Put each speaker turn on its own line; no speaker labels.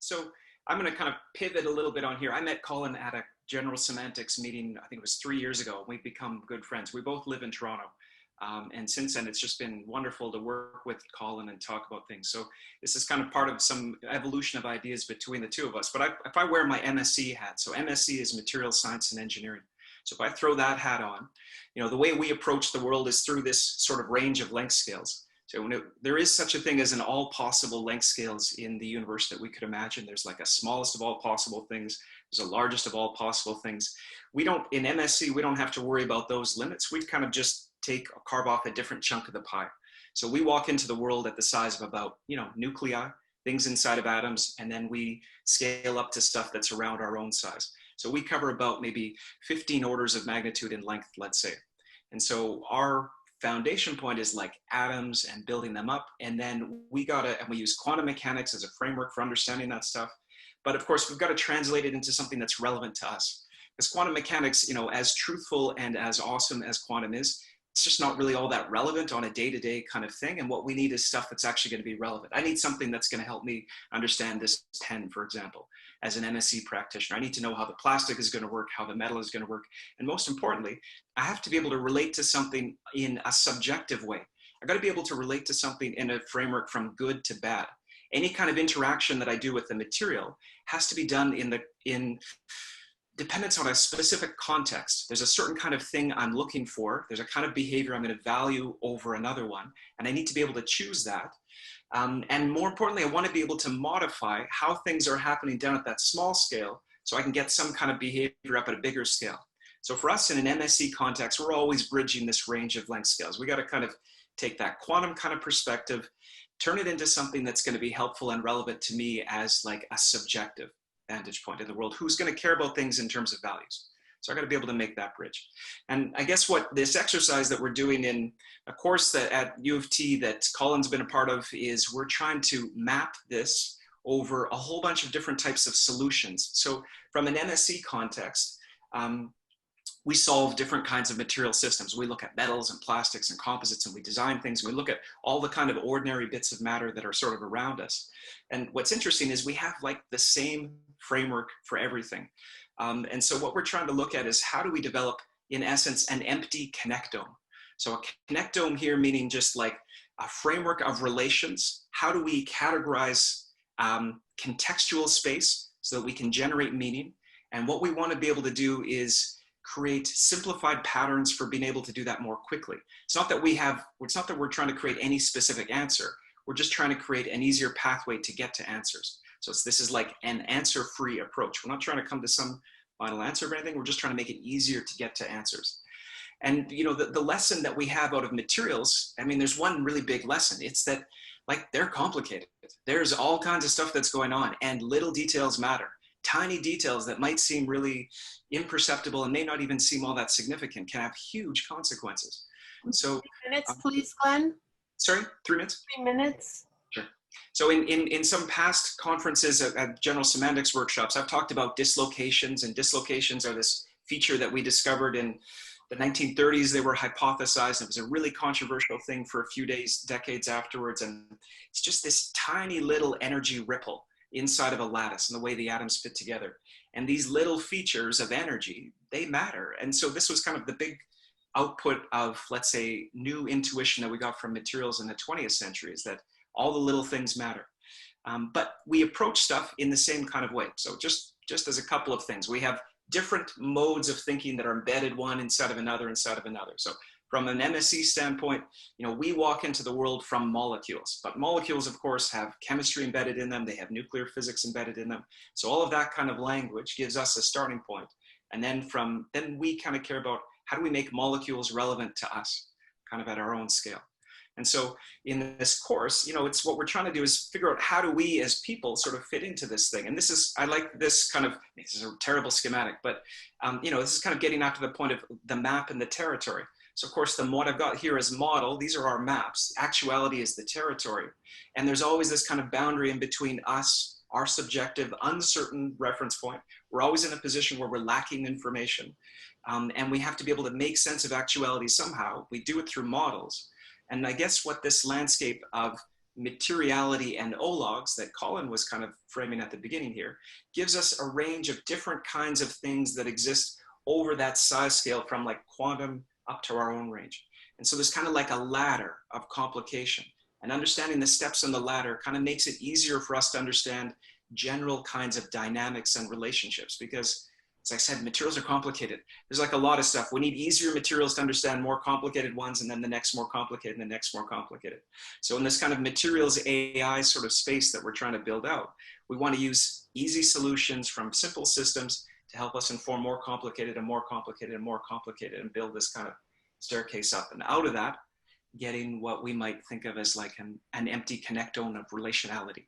So I'm going to kind of pivot a little bit on here. I met Colin at a General Semantics meeting, I think it was 3 years ago. We've become good friends. We both live in Toronto. And since then, it's just been wonderful to work with Colin and talk about things. So this is kind of part of some evolution of ideas between the two of us. But if I wear my MSc hat, so MSc is Material Science and Engineering. So if I throw that hat on, the way we approach the world is through this sort of range of length scales. So there is such a thing as an all possible length scales in the universe that we could imagine. There's like a smallest of all possible things. There's a largest of all possible things. In MSc, we don't have to worry about those limits. We kind of just carve off a different chunk of the pie. So we walk into the world at the size of about, nuclei, things inside of atoms, and then we scale up to stuff that's around our own size. So we cover about maybe 15 orders of magnitude in length, let's say. And so our foundation point is like atoms and building them up. And then we use quantum mechanics as a framework for understanding that stuff. But of course, we've got to translate it into something that's relevant to us. Because quantum mechanics, as truthful and as awesome as quantum is, it's just not really all that relevant on a day-to-day kind of thing. And what we need is stuff that's actually going to be relevant. I need something that's going to help me understand this pen, for example, as an MSc practitioner. I need to know how the plastic is going to work, how the metal is going to work. And most importantly, I have to be able to relate to something in a subjective way. I've got to be able to relate to something in a framework from good to bad. Any kind of interaction that I do with the material has to be done in dependence on a specific context. There's a certain kind of thing I'm looking for. There's a kind of behavior I'm going to value over another one. And I need to be able to choose that. And more importantly, I want to be able to modify how things are happening down at that small scale so I can get some kind of behavior up at a bigger scale. So for us in an MSc context, we're always bridging this range of length scales. We got to kind of take that quantum kind of perspective, turn it into something that's going to be helpful and relevant to me as like a subjective vantage point in the world. Who's going to care about things in terms of values? So I got to be able to make that bridge. And I guess what this exercise that we're doing in a course that at U of T that Colin's been a part of is we're trying to map this over a whole bunch of different types of solutions. So from an MSc context, we solve different kinds of material systems. We look at metals and plastics and composites, and we design things. We look at all the kind of ordinary bits of matter that are sort of around us. And what's interesting is we have like the same framework for everything. And so what we're trying to look at is how do we develop, in essence, an empty connectome. So a connectome here meaning just like a framework of relations. How do we categorize contextual space so that we can generate meaning? And what we want to be able to do is create simplified patterns for being able to do that more quickly. It's not that we're trying to create any specific answer. We're just trying to create an easier pathway to get to answers. So this is like an answer-free approach. We're not trying to come to some final answer or anything. We're just trying to make it easier to get to answers. And the lesson that we have out of materials, I mean, there's one really big lesson. It's that like they're complicated. There's all kinds of stuff that's going on and little details matter. Tiny details that might seem really imperceptible and may not even seem all that significant can have huge consequences. So
3 minutes, please, Glenn.
Sorry, 3 minutes?
3 minutes.
Sure. So in some past conferences at General Semantics workshops, I've talked about dislocations, and dislocations are this feature that we discovered in the 1930s. They were hypothesized. It was a really controversial thing for a few decades afterwards. And it's just this tiny little energy ripple inside of a lattice and the way the atoms fit together. And these little features of energy, they matter. And so this was kind of the big output of, let's say, new intuition that we got from materials in the 20th century, is that all the little things matter. But we approach stuff in the same kind of way. So just as a couple of things, we have different modes of thinking that are embedded one inside of another. So from an MSc standpoint, we walk into the world from molecules, but molecules, of course, have chemistry embedded in them. They have nuclear physics embedded in them. So all of that kind of language gives us a starting point. And then we kind of care about how do we make molecules relevant to us, kind of at our own scale. And so in this course, it's what we're trying to do is figure out how do we as people sort of fit into this thing. And I like this kind of, this is a terrible schematic, but this is kind of getting out to the point of the map and the territory. So of course, what I've got here as model, these are our maps. Actuality is the territory. And there's always this kind of boundary in between us, our subjective, uncertain reference point. We're always in a position where we're lacking information. And we have to be able to make sense of actuality somehow. We do it through models. And I guess what this landscape of materiality and ologs that Colin was kind of framing at the beginning here gives us a range of different kinds of things that exist over that size scale from like quantum up to our own range. And so there's kind of like a ladder of complication, and understanding the steps on the ladder kind of makes it easier for us to understand general kinds of dynamics and relationships, because as I said, materials are complicated. There's like a lot of stuff. We need easier materials to understand more complicated ones, and then the next more complicated, and the next more complicated. So in this kind of materials AI sort of space that we're trying to build out, we want to use easy solutions from simple systems to help us inform more complicated and more complicated and more complicated, and build this kind of staircase up. And out of that, getting what we might think of as like an empty connectome of relationality.